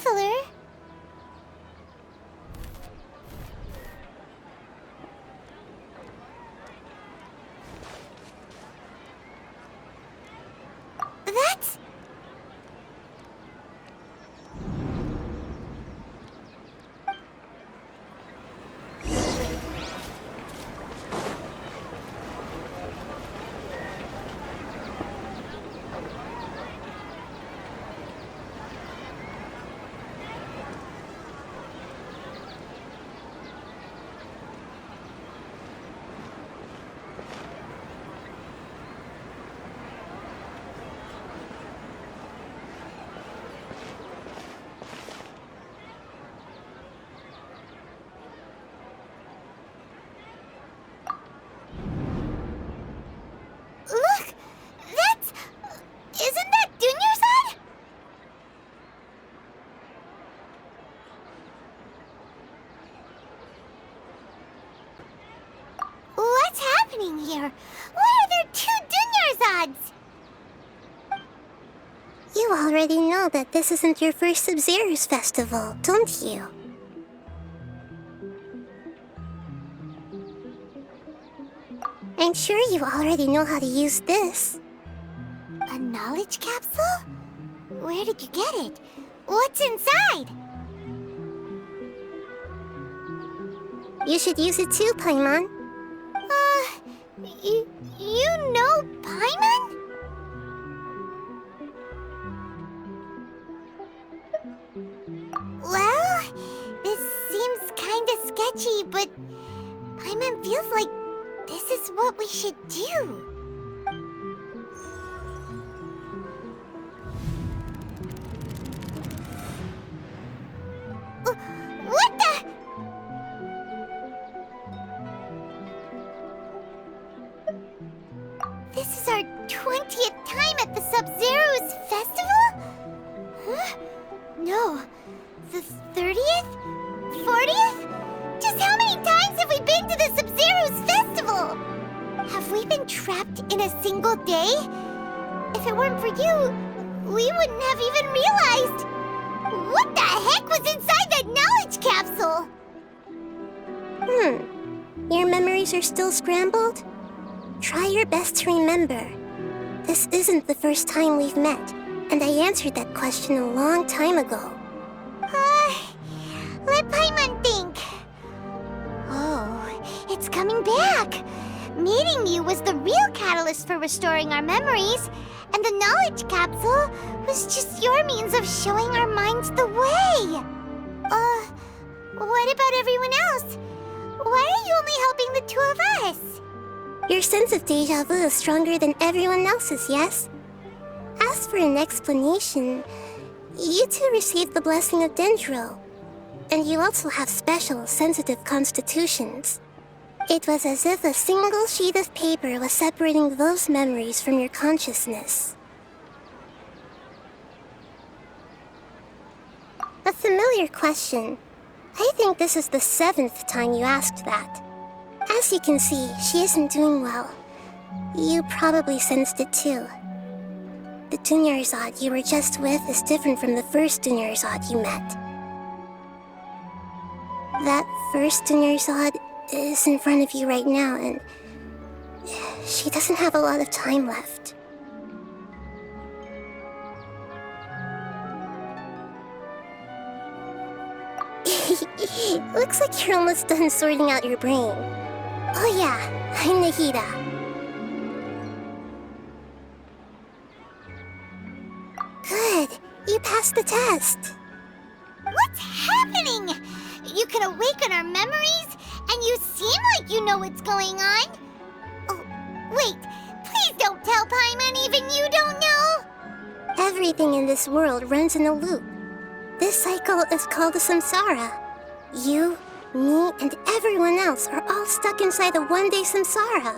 battler. That's... Look! That's... Isn't that Dunyarzad? What's happening here? Why are there two Dunyarzads? You already know that this isn't your first Sub-Zero's festival, don't you? I'm sure you already know how to use this. A knowledge capsule? Where did you get it? What's inside? You should use it too, Paimon. You know Paimon? Well, this seems kinda sketchy, but Paimon feels like this is what we should do. What the? This is our 20th time at the Sub-Zero's festival? Huh? No. The 30th? 40th? Just how many times have we been to the Sub-Zero's festival? Have we been trapped in a single day? If it weren't for you, we wouldn't have even realized. What the heck was inside that knowledge capsule? Your memories are still scrambled? Try your best to remember. This isn't the first time we've met, and I answered that question a long time ago. Let Paimon think. Oh, it's coming back. Meeting you was the real catalyst for restoring our memories, and the knowledge capsule was just your means of showing our minds the way. What about everyone else? Why are you only helping the two of us? Your sense of deja vu is stronger than everyone else's, yes? As for an explanation, you two received the blessing of Dendro, and you also have special, sensitive constitutions. It was as if a single sheet of paper was separating those memories from your consciousness. A familiar question. I think this is the 7th time you asked that. As you can see, she isn't doing well. You probably sensed it too. The Dunyarzad you were just with is different from the first Dunyarzad you met. That first Dunyarzad is in front of you right now, and she doesn't have a lot of time left. Looks like you're almost done sorting out your brain. Oh yeah, I'm Nahida. Good, you passed the test. What's happening? You can awaken our memories, and you seem like you know what's going on. Oh, wait, please don't tell Paimon even you don't know. Everything in this world runs in a loop. This cycle is called a samsara. You, me, and everyone else are all stuck inside a one-day samsara.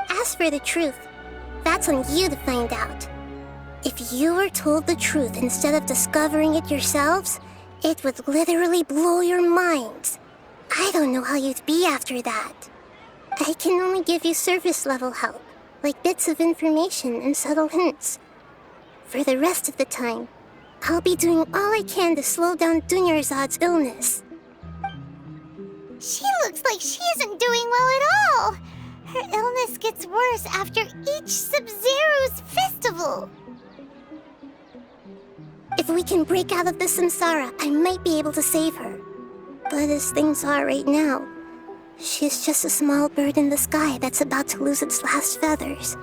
As for the truth, that's on you to find out. If you were told the truth instead of discovering it yourselves, it would literally blow your minds. I don't know how you'd be after that. I can only give you surface-level help, like bits of information and subtle hints. For the rest of the time, I'll be doing all I can to slow down Dunyarzad's illness. She looks like she isn't doing well at all. Her illness gets worse after each Sub-Zero's festival. If we can break out of the samsara, I might be able to save her. But as things are right now, she's just a small bird in the sky that's about to lose its last feathers.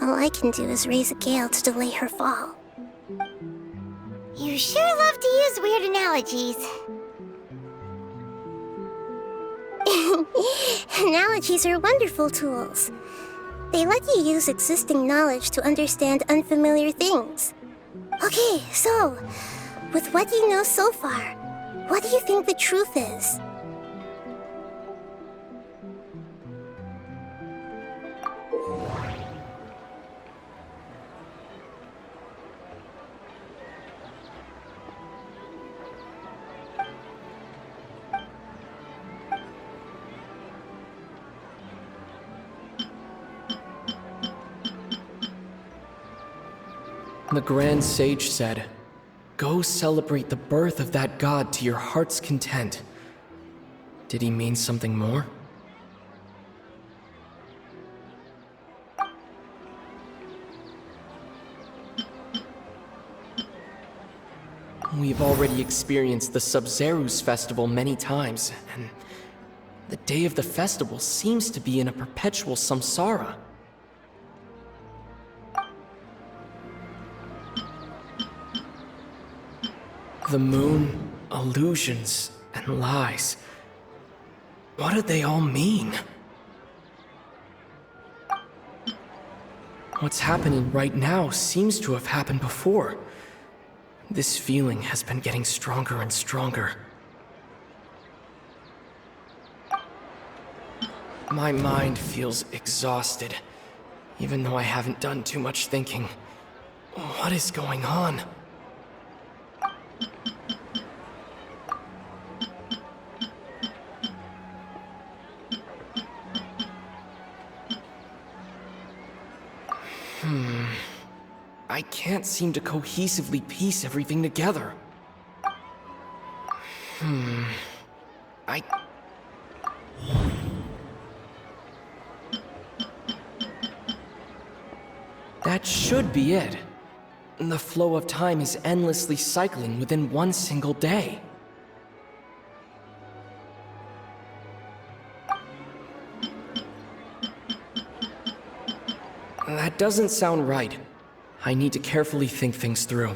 All I can do is raise a gale to delay her fall. You sure love to use weird analogies. Analogies are wonderful tools. They let you use existing knowledge to understand unfamiliar things. Okay, so, with what you know so far, what do you think the truth is? The Grand Sage said, "Go celebrate the birth of that god to your heart's content." Did he mean something more? We've already experienced the Sub-Zero's festival many times, and the day of the festival seems to be in a perpetual samsara. The moon, illusions, and lies. What do they all mean? What's happening right now seems to have happened before. This feeling has been getting stronger and stronger. My mind feels exhausted, even though I haven't done too much thinking. What is going on? I can't seem to cohesively piece everything together. That should be it. The flow of time is endlessly cycling within one single day. That doesn't sound right. I need to carefully think things through.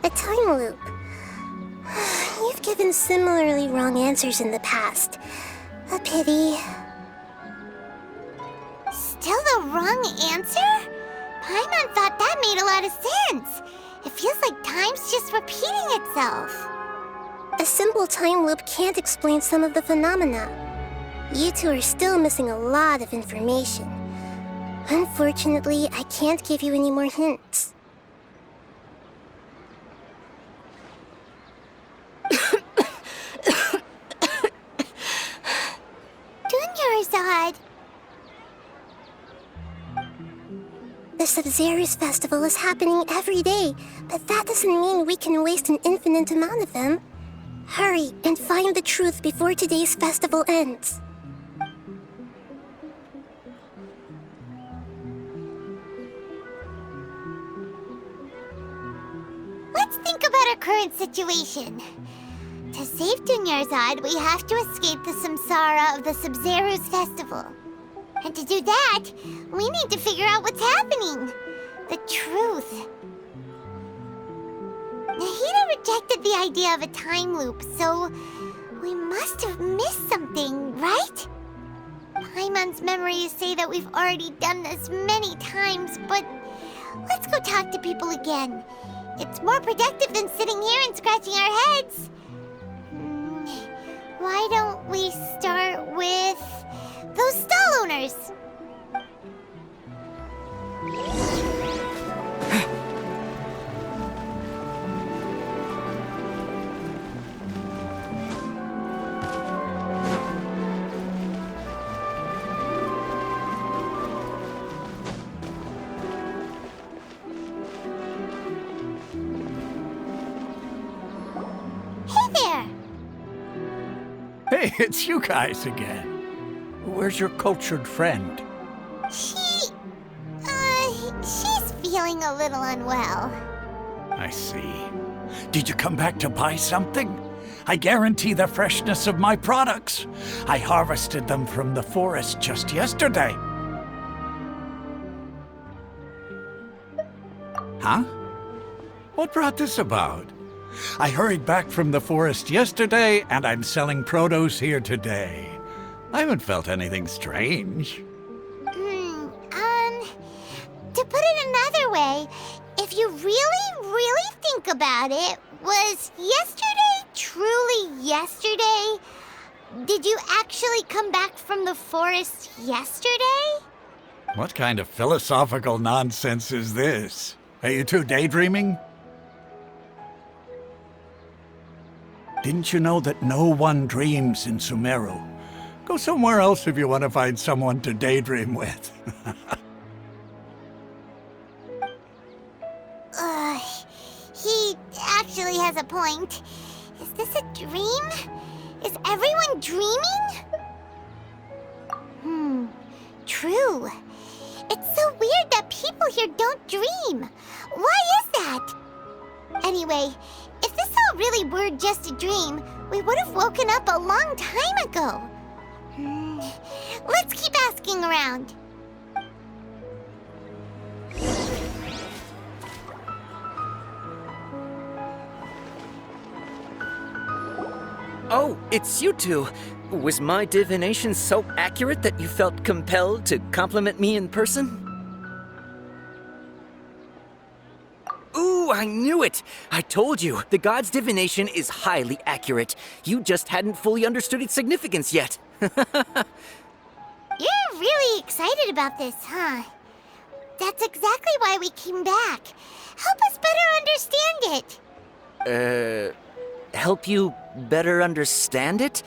A time loop. You've given similarly wrong answers in the past. A pity. Still the wrong answer? Paimon thought that made a lot of sense. It feels like time's just repeating itself. A simple time loop can't explain some of the phenomena. You two are still missing a lot of information. Unfortunately, I can't give you any more hints. Dunyarzad. The Sub-Zero's festival is happening every day, but that doesn't mean we can waste an infinite amount of them. Hurry and find the truth before today's festival ends. Let's think about our current situation. To save Dunyarzad, we have to escape the samsara of the Sub-Zero's festival. And to do that, we need to figure out what's happening. The truth. Nahida rejected the idea of a time loop, so we must have missed something, right? Paimon's memories say that we've already done this many times, but let's go talk to people again. It's more productive than sitting here and scratching our heads. Why don't we start with those stall owners? Hey, it's you guys again. Where's your cultured friend? She's feeling a little unwell. I see. Did you come back to buy something? I guarantee the freshness of my products. I harvested them from the forest just yesterday. Huh? What brought this about? I hurried back from the forest yesterday, and I'm selling produce here today. I haven't felt anything strange. To put it another way, if you really think about it, was yesterday truly yesterday? Did you actually come back from the forest yesterday? What kind of philosophical nonsense is this? Are you two daydreaming? Didn't you know that no one dreams in Sumeru? Go somewhere else if you want to find someone to daydream with. He actually has a point. Is this a dream? Is everyone dreaming? True. It's so weird that people here don't dream. Why is that? Anyway, if this all really were just a dream, we would have woken up a long time ago. Let's keep asking around. Oh, it's you two. Was my divination so accurate that you felt compelled to compliment me in person? Ooh, I knew it! I told you, the god's divination is highly accurate. You just hadn't fully understood its significance yet. You're really excited about this, huh? That's exactly why we came back. Help us better understand it. Help you better understand it?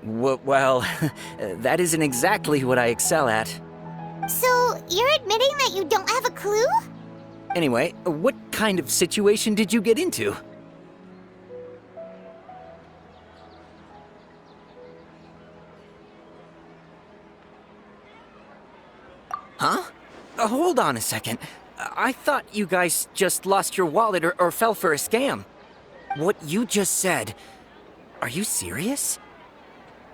Well, that isn't exactly what I excel at. So, you're admitting that you don't have a clue? Anyway, what kind of situation did you get into? Huh? Hold on a second. I thought you guys just lost your wallet or fell for a scam. What you just said, are you serious?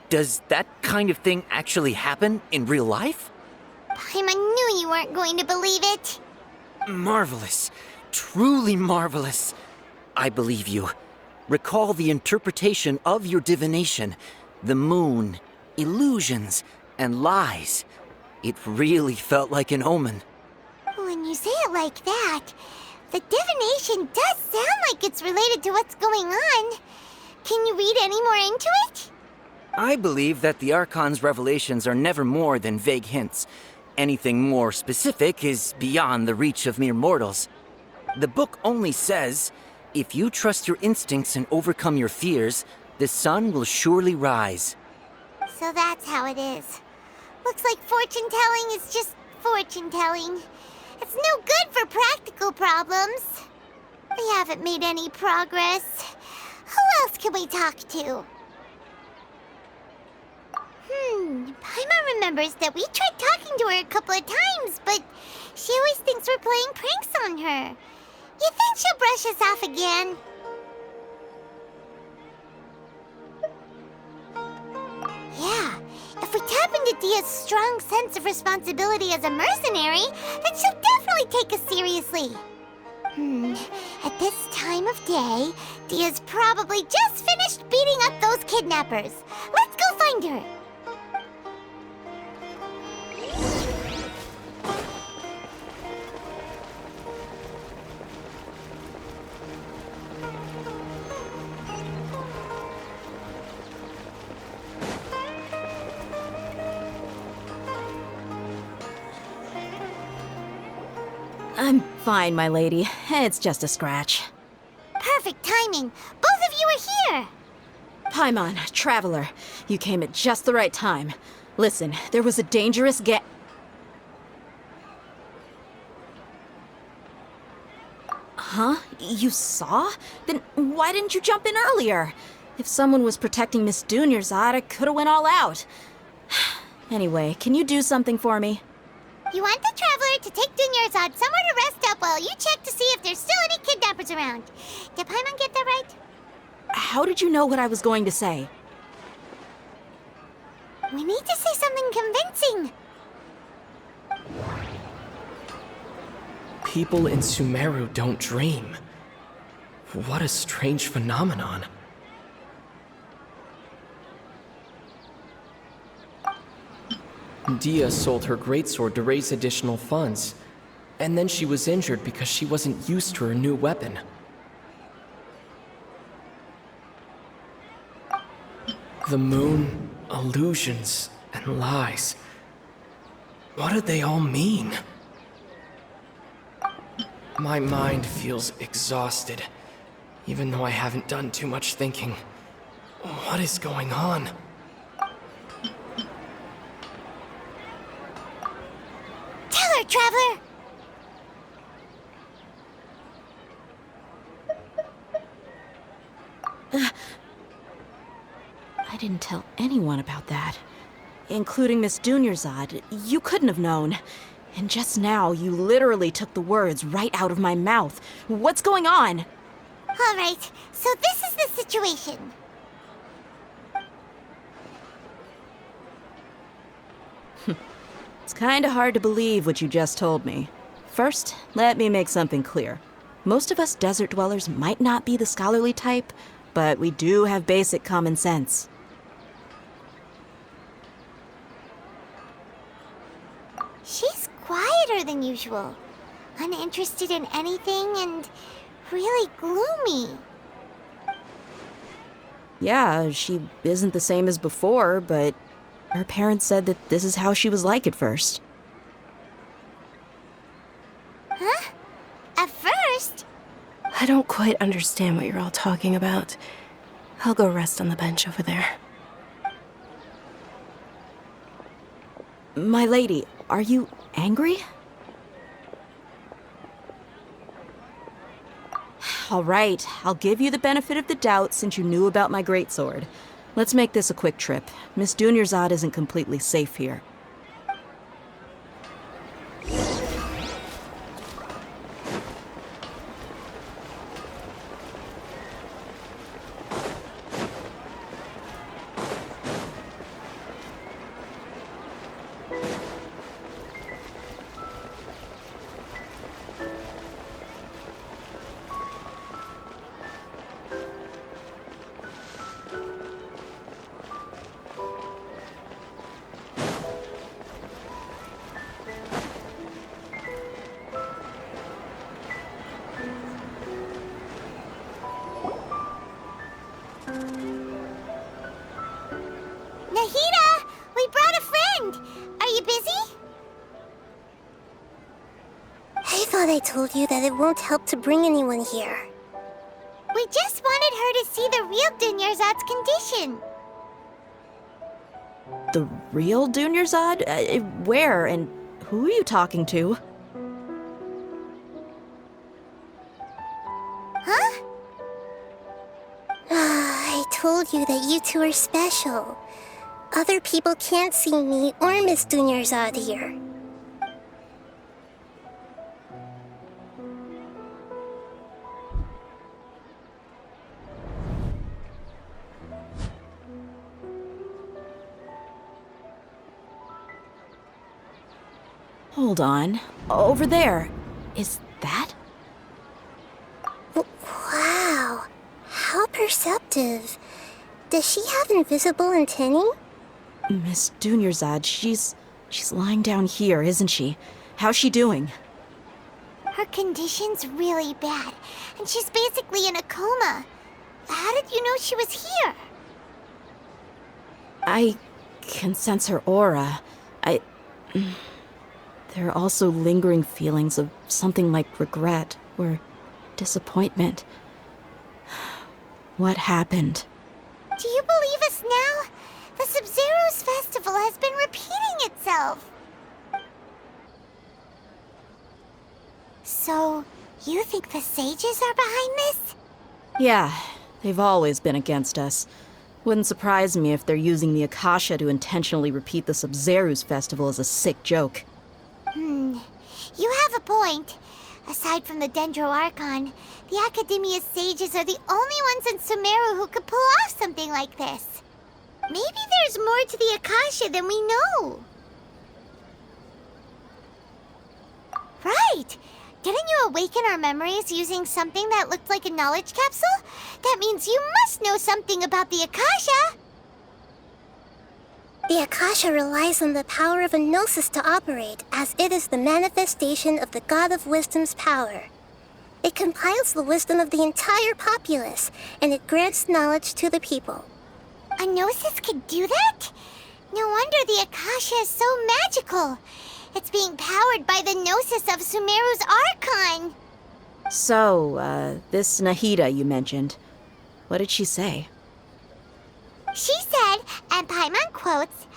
Does that kind of thing actually happen in real life? Paimon knew you weren't going to believe it. Marvelous. Truly marvelous. I believe you. Recall the interpretation of your divination. The moon, illusions, and lies. It really felt like an omen. When you say it like that, the divination does sound like it's related to what's going on. Can you read any more into it? I believe that the Archon's revelations are never more than vague hints. Anything more specific is beyond the reach of mere mortals. The book only says, if you trust your instincts and overcome your fears, the sun will surely rise. So that's how it is. Looks like fortune-telling is just fortune-telling. It's no good for practical problems. We haven't made any progress. Who else can we talk to? Paimon remembers that we tried talking to her a couple of times, but she always thinks we're playing pranks on her. You think she'll brush us off again? Yeah, if we tap into Dia's strong sense of responsibility as a mercenary, then she'll definitely take us seriously. At this time of day, Dia's probably just finished beating up those kidnappers. Let's go find her. I'm fine, my lady. It's just a scratch. Perfect timing. Both of you are here. Paimon, Traveler, you came at just the right time. Listen, there was a dangerous Huh? You saw? Then why didn't you jump in earlier? If someone was protecting Miss Dunyarzad, I could've went all out. Anyway, can you do something for me? You want the Traveler to take Dunyarzad somewhere to rest up while you check to see if there's still any kidnappers around. Did Paimon get that right? How did you know what I was going to say? We need to say something convincing. People in Sumeru don't dream. What a strange phenomenon. Dia sold her greatsword to raise additional funds, and then she was injured because she wasn't used to her new weapon. The moon, illusions, and lies. What do they all mean? My mind feels exhausted, even though I haven't done too much thinking. What is going on? Tell her, Traveler! I didn't tell anyone about that. Including Miss Dunyarzad. You couldn't have known. And just now, you literally took the words right out of my mouth. What's going on? All right, so this is the situation. It's kinda hard to believe what you just told me. First, let me make something clear. Most of us desert dwellers might not be the scholarly type, but we do have basic common sense. She's quieter than usual, uninterested in anything, and really gloomy. Yeah, she isn't the same as before, but her parents said that this is how she was like at first. Huh? At first? I don't quite understand what you're all talking about. I'll go rest on the bench over there. My lady, are you angry? All right, I'll give you the benefit of the doubt since you knew about my greatsword. Let's make this a quick trip. Miss Dunyarzad isn't completely safe here. Nahida! We brought a friend! Are you busy? I thought I told you that it won't help to bring anyone here. We just wanted her to see the real Dunyarzad's condition. The real Dunyarzad? Where and who are you talking to? Huh? I told you that you two are special. Other people can't see me or Miss Dunyarzad here. Hold on. Over there. Is that? Wow, how perceptive. Does she have invisible antennae? Miss Dunyarzad, she's lying down here, isn't she? How's she doing? Her condition's really bad, and she's basically in a coma. How did you know she was here? I can sense her aura. There are also lingering feelings of something like regret or disappointment. What happened? Do you believe us now? The Sub-Zero's festival has been repeating itself. So, you think the sages are behind this? Yeah, They've always been against us. Wouldn't surprise me if they're using the Akasha to intentionally repeat the Sub-Zeru's festival as a sick joke. You have a point. Aside from the Dendro Archon, the Academia's sages are the only ones in Sumeru who could pull off something like this. Maybe there's more to the Akasha than we know. Right! Didn't you awaken our memories using something that looked like a knowledge capsule? That means you must know something about the Akasha! The Akasha relies on the power of a gnosis to operate, as it is the manifestation of the God of Wisdom's power. It compiles the wisdom of the entire populace, and it grants knowledge to the people. A gnosis could do that? No wonder the Akasha is so magical. It's being powered by the gnosis of Sumeru's Archon. So, this Nahida you mentioned, what did she say? She said, and Paimon quotes,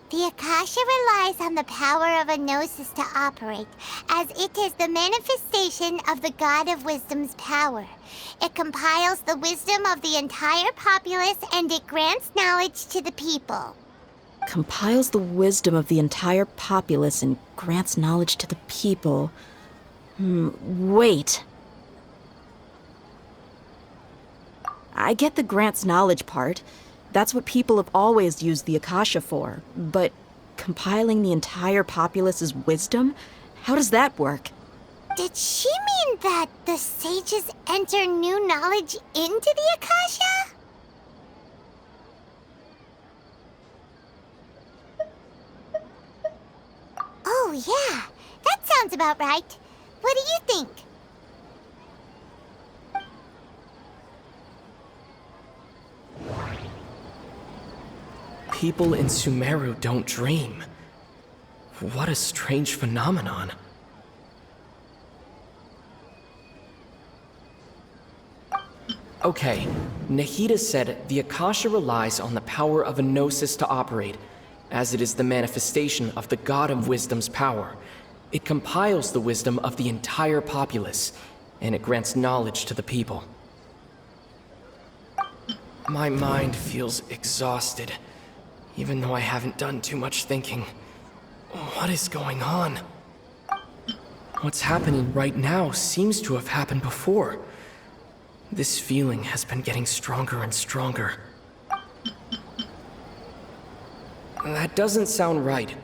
"The Akasha relies on the power of a gnosis to operate, as it is the manifestation of the God of Wisdom's power. It compiles the wisdom of the entire populace and it grants knowledge to the people." Compiles the wisdom of the entire populace and grants knowledge to the people. Wait. I get the grants knowledge part. That's what people have always used the Akasha for. But compiling the entire populace's wisdom? How does that work? Did she mean that the sages enter new knowledge into the Akasha? Oh, yeah. That sounds about right. What do you think? People in Sumeru don't dream. What a strange phenomenon. Okay, Nahida said the Akasha relies on the power of a gnosis to operate, as it is the manifestation of the God of Wisdom's power. It compiles the wisdom of the entire populace, and it grants knowledge to the people. My mind feels exhausted, even though I haven't done too much thinking. What is going on? What's happening right now seems to have happened before. This feeling has been getting stronger and stronger. That doesn't sound right.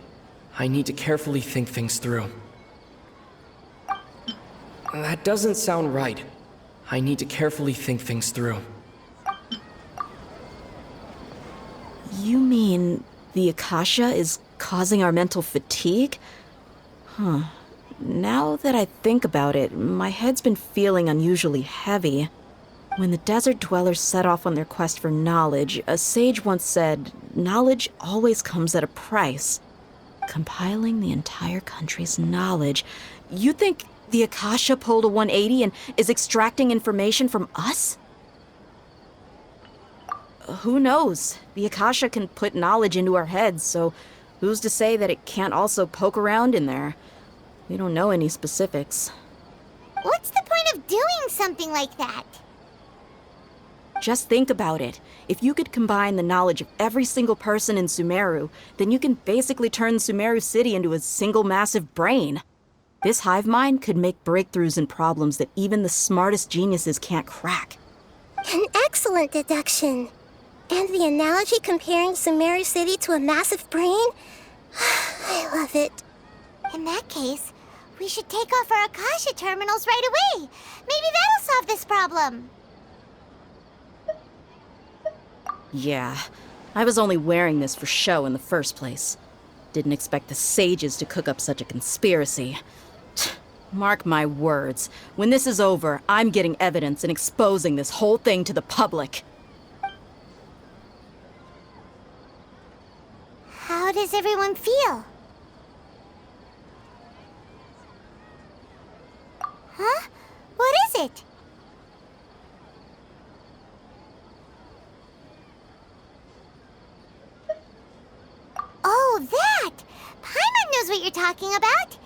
I need to carefully think things through. That doesn't sound right. I need to carefully think things through. You mean the Akasha is causing our mental fatigue? Huh. Now that I think about it, my head's been feeling unusually heavy. When the desert dwellers set off on their quest for knowledge, a sage once said, "Knowledge always comes at a price." Compiling the entire country's knowledge. You think the Akasha pulled a 180 and is extracting information from us? Who knows? The Akasha can put knowledge into our heads, so who's to say that it can't also poke around in there? We don't know any specifics. What's the point of doing something like that? Just think about it. If you could combine the knowledge of every single person in Sumeru, then you can basically turn Sumeru City into a single massive brain. This hive mind could make breakthroughs in problems that even the smartest geniuses can't crack. An excellent deduction. And the analogy comparing Sumeru City to a massive brain? I love it. In that case, we should take off our Akasha terminals right away. Maybe that'll solve this problem. Yeah, I was only wearing this for show in the first place. Didn't expect the sages to cook up such a conspiracy. Mark my words, when this is over, I'm getting evidence and exposing this whole thing to the public. How does everyone feel? Huh? What is it? Oh, that! Paimon knows what you're talking about.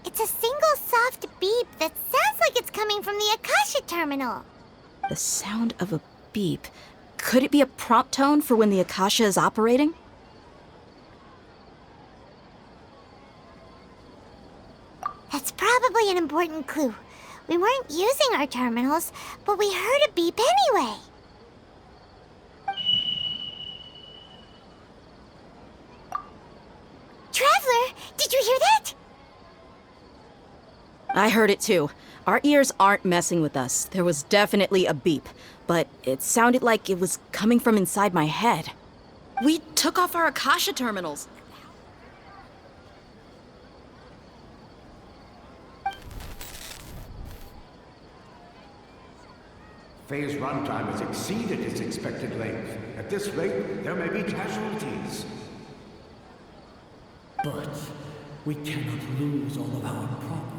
It's a single soft beep that sounds like it's coming from the Akasha terminal. The sound of a beep. Could it be a prompt tone for when the Akasha is operating? That's probably an important clue. We weren't using our terminals, but we heard a beep anyway. Traveler, did you hear that? I heard it too. Our ears aren't messing with us. There was definitely a beep, but it sounded like it was coming from inside my head. We took off our Akasha terminals. Phase runtime has exceeded its expected length. At this rate, there may be casualties. But we cannot lose all of our progress.